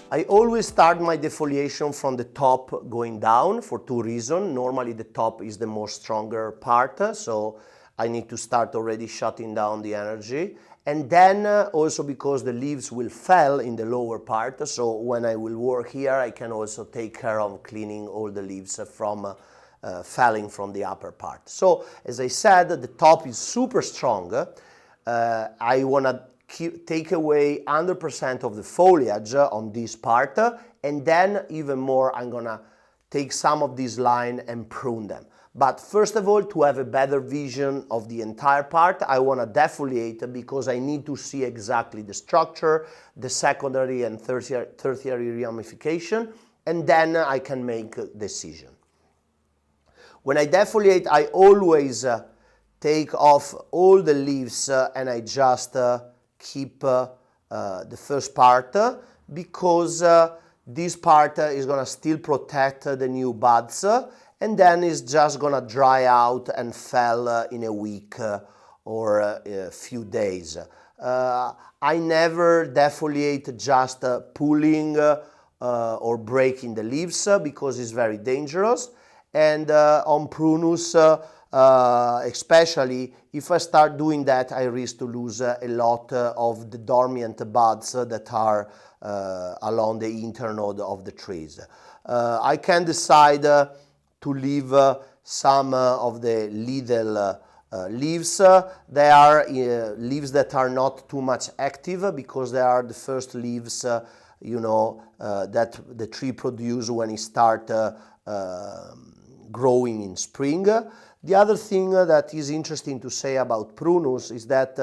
I always start my defoliation from the top going down for two reasons. Normally the top is the most stronger part, so I need to start already shutting down the energy. And then also because the leaves will fall in the lower part, so when I will work here I can also take care of cleaning all the leaves from falling from the upper part. So as I said, the top is super strong. I want to take away 100% of the foliage on this part, and then even more I'm gonna take some of this line and prune them. But first of all, to have a better vision of the entire part, I want to defoliate because I need to see exactly the structure, the secondary and tertiary ramification, and then I can make a decision. When I defoliate, I always take off all the leaves and I just keep the first part because this part is going to still protect the new buds, and then it's just going to dry out and fall in a week or a few days. I never defoliate just pulling or breaking the leaves because it's very dangerous. And on Prunus, especially if I start doing that, I risk to lose a lot of the dormant buds that are along the internode of the trees. I can decide to leave some of the little leaves. They are leaves that are not too much active because they are the first leaves, that the tree produce when it start growing in spring. The other thing that is interesting to say about Prunus is that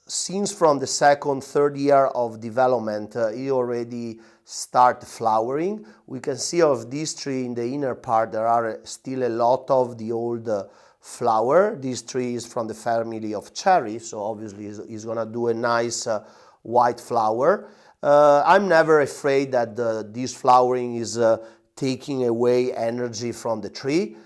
since from the second, third year of development, it already start flowering. We can see of this tree in the inner part there are still a lot of the old flower. This tree is from the family of cherry, so obviously it's gonna do a nice white flower. I'm never afraid that this flowering is taking away energy from the tree,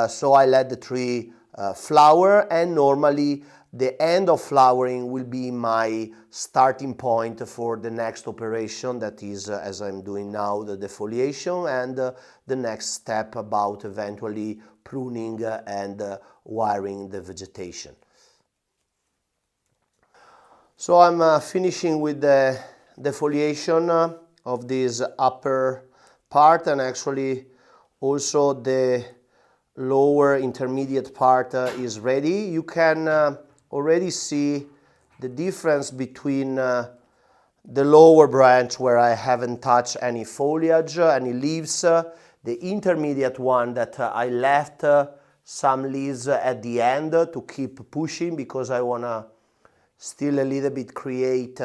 so I let the tree flower, and normally the end of flowering will be my starting point for the next operation, that is, as I'm doing now, the defoliation, and the next step about eventually pruning and wiring the vegetation. So I'm finishing with the defoliation of this upper part, and actually also the lower intermediate part is ready. You can already see the difference between the lower branch where I haven't touched any foliage, any leaves, the intermediate one that I left some leaves at the end to keep pushing because I want to still a little bit create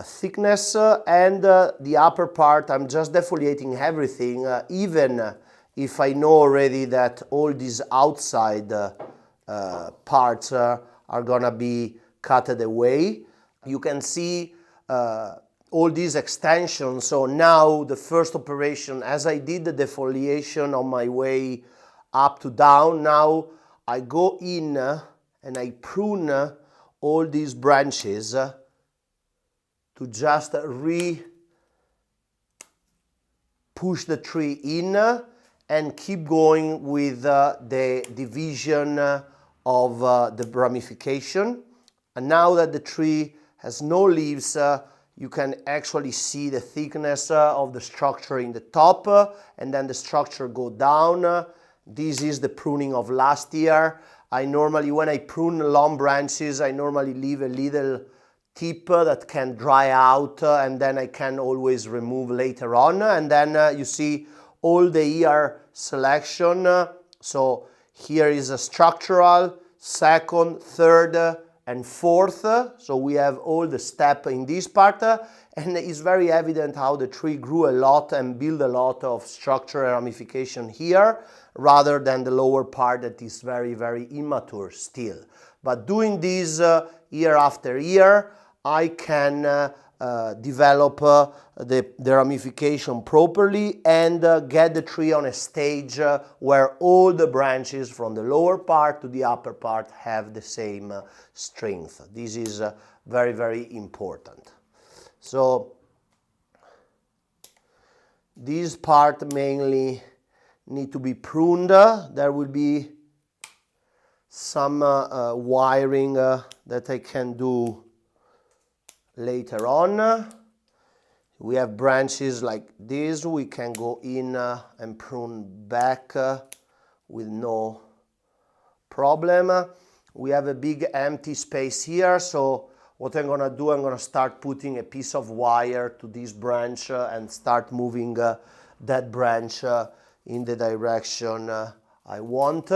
thickness, and the upper part I'm just defoliating everything, even if I know already that all these outside parts are gonna be cut away. You can see all these extensions. So now the first operation, as I did the defoliation on my way up to down, now I go in and I prune all these branches to just push the tree in and keep going with the division of the ramification. And now that the tree has no leaves, you can actually see the thickness of the structure in the top, and then the structure go down. This is the pruning of last year. I normally, when I prune long branches, I normally leave a little tip that can dry out, and then I can always remove later on. And then you see all the ear selection. So here is a structural, second, third, and fourth. So we have all the step in this part, and it's very evident how the tree grew a lot and built a lot of structure and ramification here, rather than the lower part that is very, very immature still. But doing this year after year, I can develop the ramification properly and get the tree on a stage where all the branches from the lower part to the upper part have the same strength. This is very, very important. So this part mainly need to be pruned. There will be some wiring that I can do later on. We have branches like this, we can go in and prune back with no problem. We have a big empty space here, so what I'm gonna do, I'm gonna start putting a piece of wire to this branch and start moving that branch in the direction I want.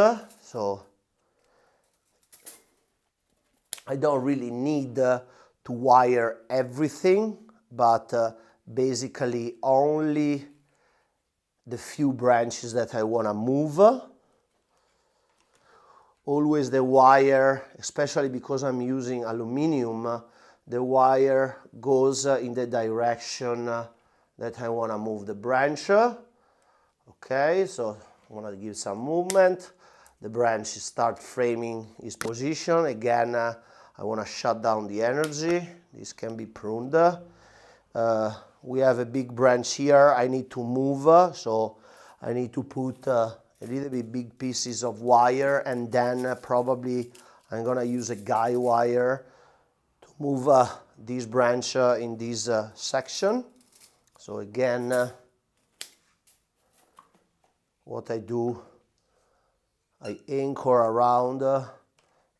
So I don't really need to wire everything, but basically only the few branches that I want to move. Always the wire, especially because I'm using aluminum, the wire goes in the direction that I want to move the branch. Okay, so I want to give some movement. The branch start framing its position. Again, I want to shut down the energy. This can be pruned. We have a big branch here I need to move, so I need to put a little bit big pieces of wire, and then probably I'm gonna use a guy wire to move this branch in this section. So again, what I do, I anchor around,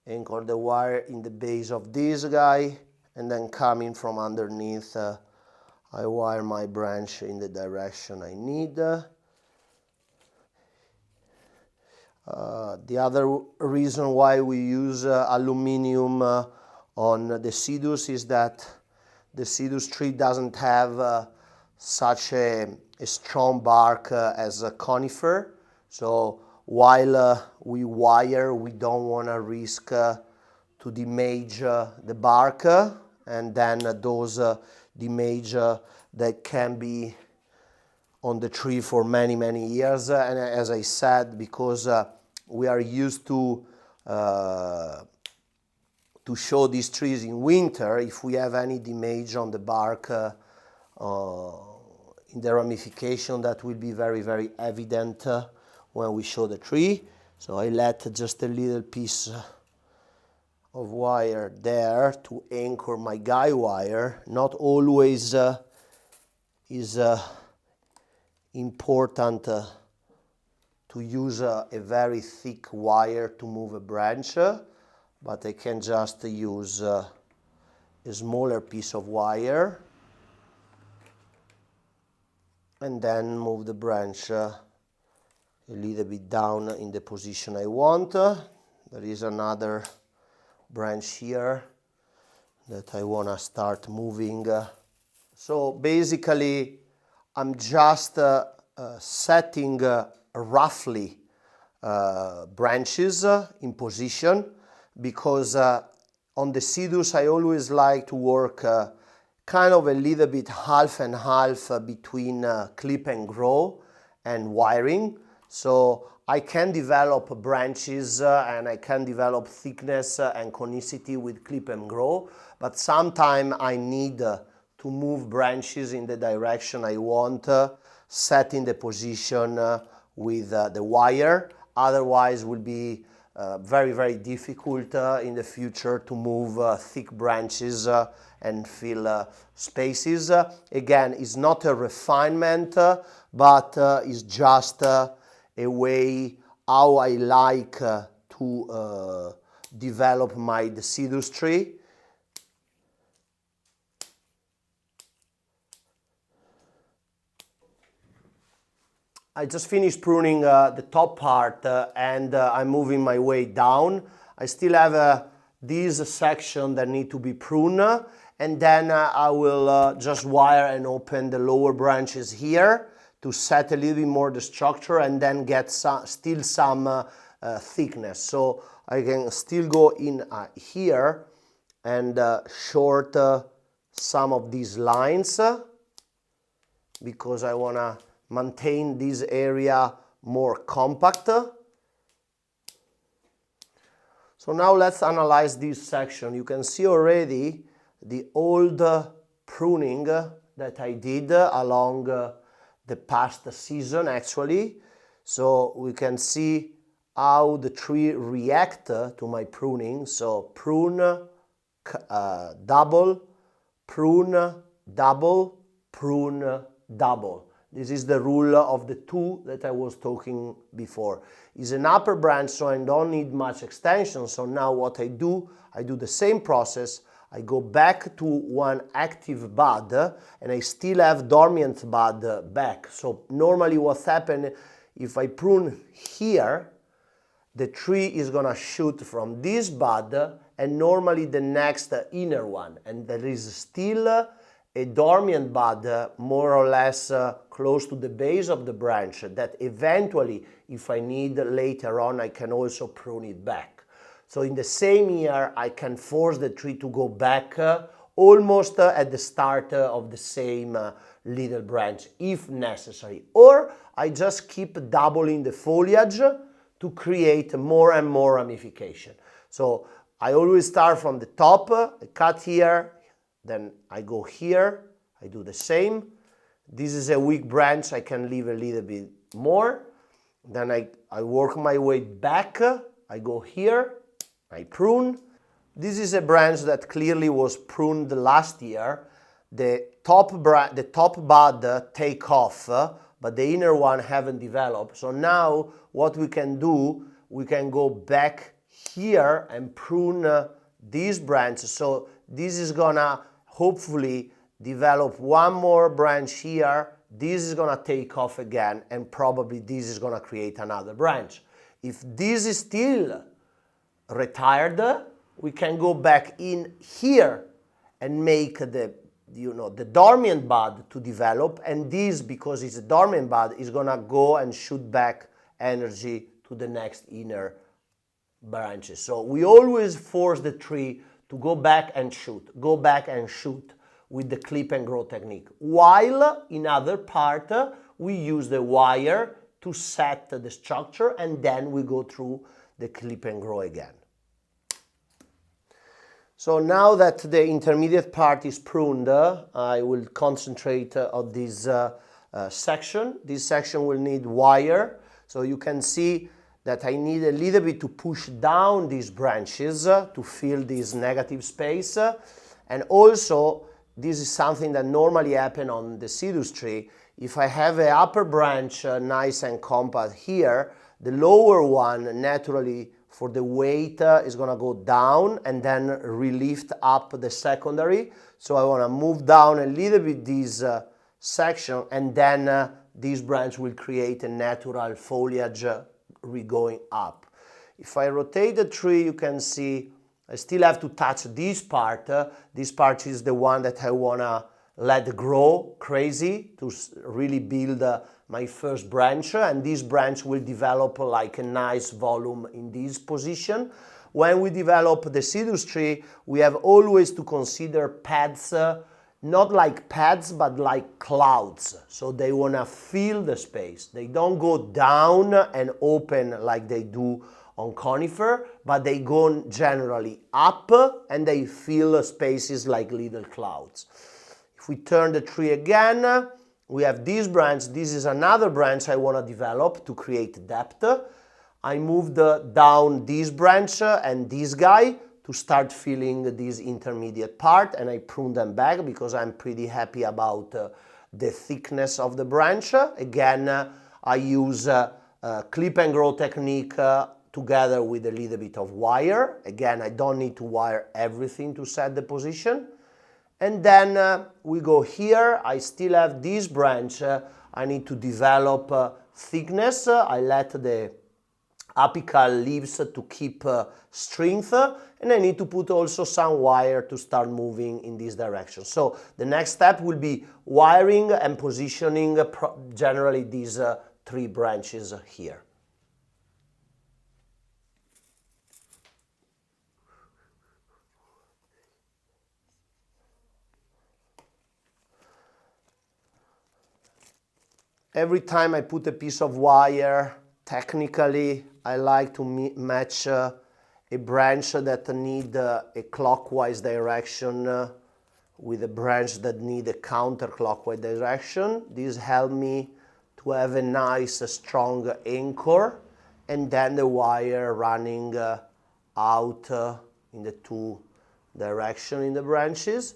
anchor the wire in the base of this guy, and then coming from underneath, I wire my branch in the direction I need. The other reason why we use aluminum on the Deciduous is that the Deciduous tree doesn't have such a strong bark as a conifer. So while we wire, we don't want to risk to damage the bark, and then those damage that can be on the tree for many, many years. And as I said, because we are used to show these trees in winter, if we have any damage on the bark in the ramification, that will be very, very evident when we show the tree. So I let just a little piece of wire there to anchor my guy wire. Not always is important to use a very thick wire to move a branch, but I can just use a smaller piece of wire and then move the branch a little bit down in the position I want. There is another branch here that I want to start moving. So basically I'm just setting roughly branches in position, because on the Deciduous I always like to work kind of a little bit half and half between clip and grow and wiring. So I can develop branches and I can develop thickness and conicity with clip and grow, but sometimes I need to move branches in the direction I want, setting the position with the wire. Otherwise will be very, very difficult in the future to move thick branches and fill spaces. Again, it's not a refinement, but it's just a way how I like to develop my Deciduous tree. I just finished pruning the top part and I'm moving my way down. I still have this section that need to be pruned, and then I will just wire and open the lower branches here to set a little bit more the structure and then get still some thickness. So I can still go in here and short some of these lines because I want to maintain this area more compact. So now let's analyze this section. You can see already the old pruning that I did along the past season actually. So we can see how the tree react to my pruning. So prune, double, prune, double, prune, double. This is the rule of the two that I was talking before. It's an upper branch, so I don't need much extension. So now what I do the same process. I go back to one active bud and I still have dormant bud back. So normally what's happened, if I prune here, the tree is gonna shoot from this bud and normally the next inner one. And there is still a dormant bud more or less close to the base of the branch that eventually, if I need later on, I can also prune it back. So in the same year, I can force the tree to go back almost at the start of the same little branch, if necessary. Or I just keep doubling the foliage to create more and more ramification. So I always start from the top, I cut here, then I go here, I do the same. This is a weak branch, I can leave a little bit more. Then I work my way back, I go here, I prune. This is a branch that clearly was pruned last year. The top bud take off, but the inner one haven't developed. So now what we can do, we can go back here and prune these branches. So this is gonna hopefully develop one more branch here. This is gonna take off again, and probably this is gonna create another branch. If this is still retired, we can go back in here and make the dormant bud to develop, and this, because it's a dormant bud, is gonna go and shoot back energy to the next inner branches. So we always force the tree to go back and shoot with the clip and grow technique, while in other part we use the wire to set the structure, and then we go through the clip and grow again. So now that the intermediate part is pruned, I will concentrate on this section. This section will need wire. So you can see that I need a little bit to push down these branches to fill this negative space. And also, this is something that normally happens on the deciduous tree. If I have an upper branch nice and compact here, the lower one naturally for the weight is going to go down and then relift up the secondary. So I want to move down a little bit this section, and then this branch will create a natural foliage going up. If I rotate the tree, you can see I still have to touch this part. This part is the one that I want to let grow crazy to really build my first branch, and this branch will develop like a nice volume in this position. When we develop the deciduous tree, we have always to consider pads, not like pads, but like clouds. So they want to fill the space. They don't go down and open like they do on conifer, but they go generally up and they fill spaces like little clouds. If we turn the tree again, we have this branch. This is another branch I want to develop to create depth. I moved down this branch and this guy to start filling this intermediate part, and I prune them back because I'm pretty happy about the thickness of the branch. Again, I use clip and grow technique together with a little bit of wire. Again, I don't need to wire everything to set the position. And then we go here. I still have this branch. I need to develop thickness. I let the apical leaves to keep strength, and I need to put also some wire to start moving in this direction. So the next step will be wiring and positioning generally these three branches here. Every time I put a piece of wire, technically I like to match a branch that need a clockwise direction with a branch that need a counterclockwise direction. This helps me to have a nice strong anchor, and then the wire running out in the two directions in the branches.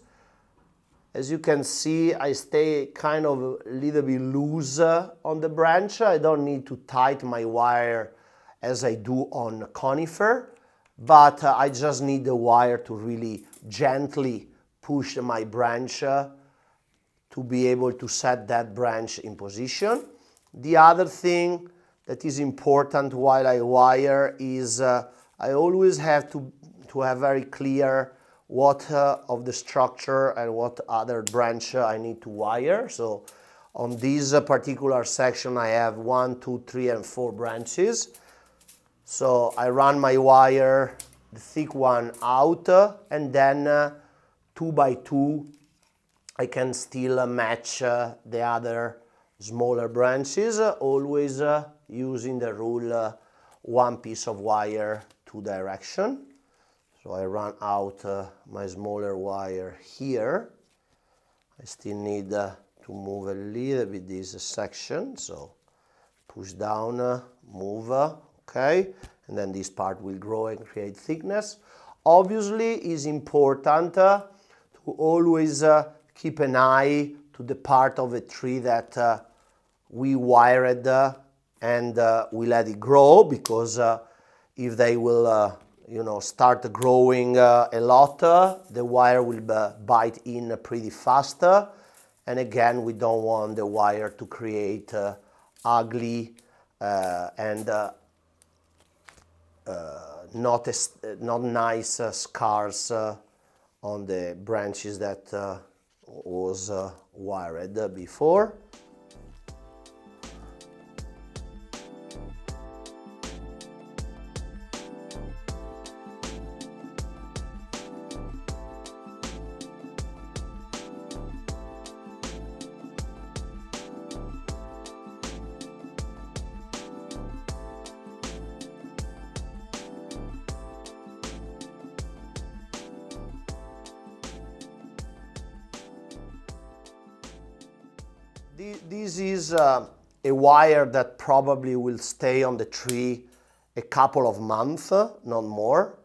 As you can see, I stay kind of a little bit loose on the branch. I don't need to tighten my wire as I do on conifer, but I just need the wire to really gently push my branch to be able to set that branch in position. The other thing that is important while I wire is I always have to have very clear what of the structure and what other branch I need to wire. So on this particular section I have 1, 2, 3 and 4 branches. So I run my wire, the thick one, out, and then 2 by 2 I can still match the other smaller branches, always using the rule 1 piece of wire, 2 direction. So I run out my smaller wire here. I still need to move a little bit this section, so push down, move, okay, and then this part will grow and create thickness. Obviously, it's important to always keep an eye to the part of a tree that we wired and we let it grow, because if they will start growing a lot, the wire will bite in pretty fast, and again we don't want the wire to create ugly and not nice scars on the branches that was wired before. This is a wire that probably will stay on the tree a couple of months, not more.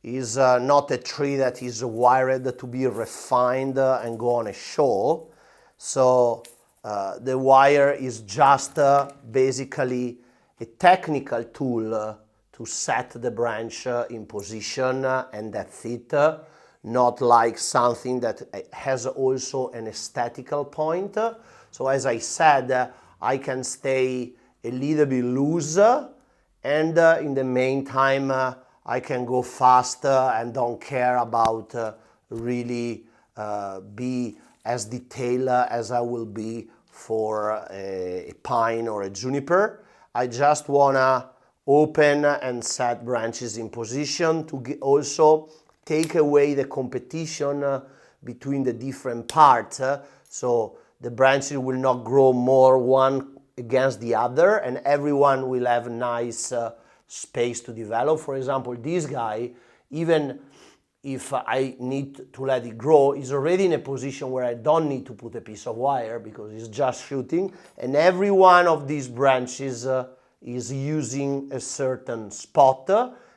It's not a tree that is wired to be refined and go on a show. So the wire is just basically a technical tool to set the branch in position, and that's it. Not like something that has also an aesthetical point. So as I said, I can stay a little bit loose, and in the meantime I can go fast and don't care about really be as detailed as I will be for a pine or a juniper. I just wanna open and set branches in position to also take away the competition between the different parts. So the branches will not grow more one against the other, and everyone will have nice space to develop. For example, this guy, even if I need to let it grow, is already in a position where I don't need to put a piece of wire because it's just shooting, and every one of these branches is using a certain spot,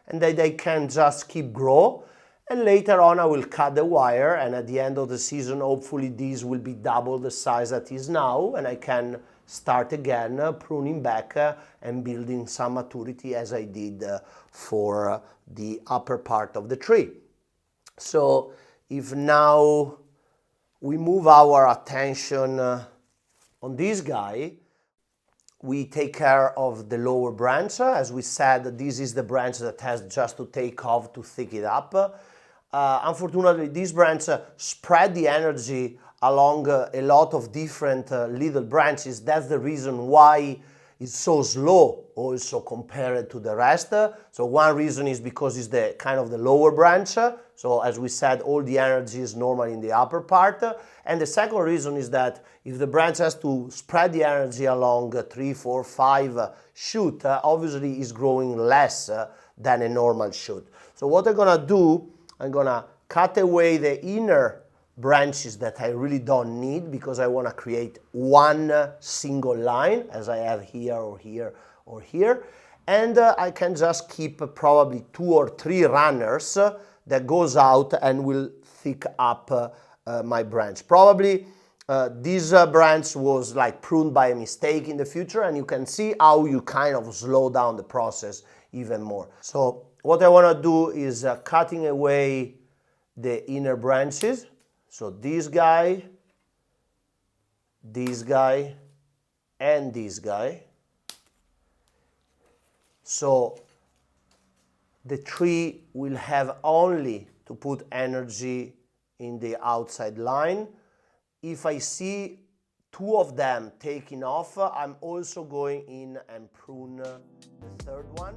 and they can just keep grow. And later on I will cut the wire, and at the end of the season hopefully this will be double the size that is now, and I can start again pruning back and building some maturity as I did for the upper part of the tree. So if now we move our attention on this guy, we take care of the lower branch. As we said, this is the branch that has just to take off to thick it up. Unfortunately, this branch spread the energy along a lot of different little branches. That's the reason why it's so slow also compared to the rest. So one reason is because it's the kind of the lower branch. So as we said, all the energy is normally in the upper part. And the second reason is that if the branch has to spread the energy along 3, 4, 5 shoot, obviously it's growing less than a normal shoot. So what I'm gonna do, I'm gonna cut away the inner branches that I really don't need because I want to create one single line as I have here or here or here. And I can just keep probably 2 or 3 runners that goes out and will thick up my branch. Probably this branch was like pruned by a mistake in the future, and you can see how you kind of slow down the process even more. So what I want to do is cutting away the inner branches. So this guy, and this guy. So the tree will have only to put energy in the outside line. If I see 2 of them taking off, I'm also going in and prune the third one.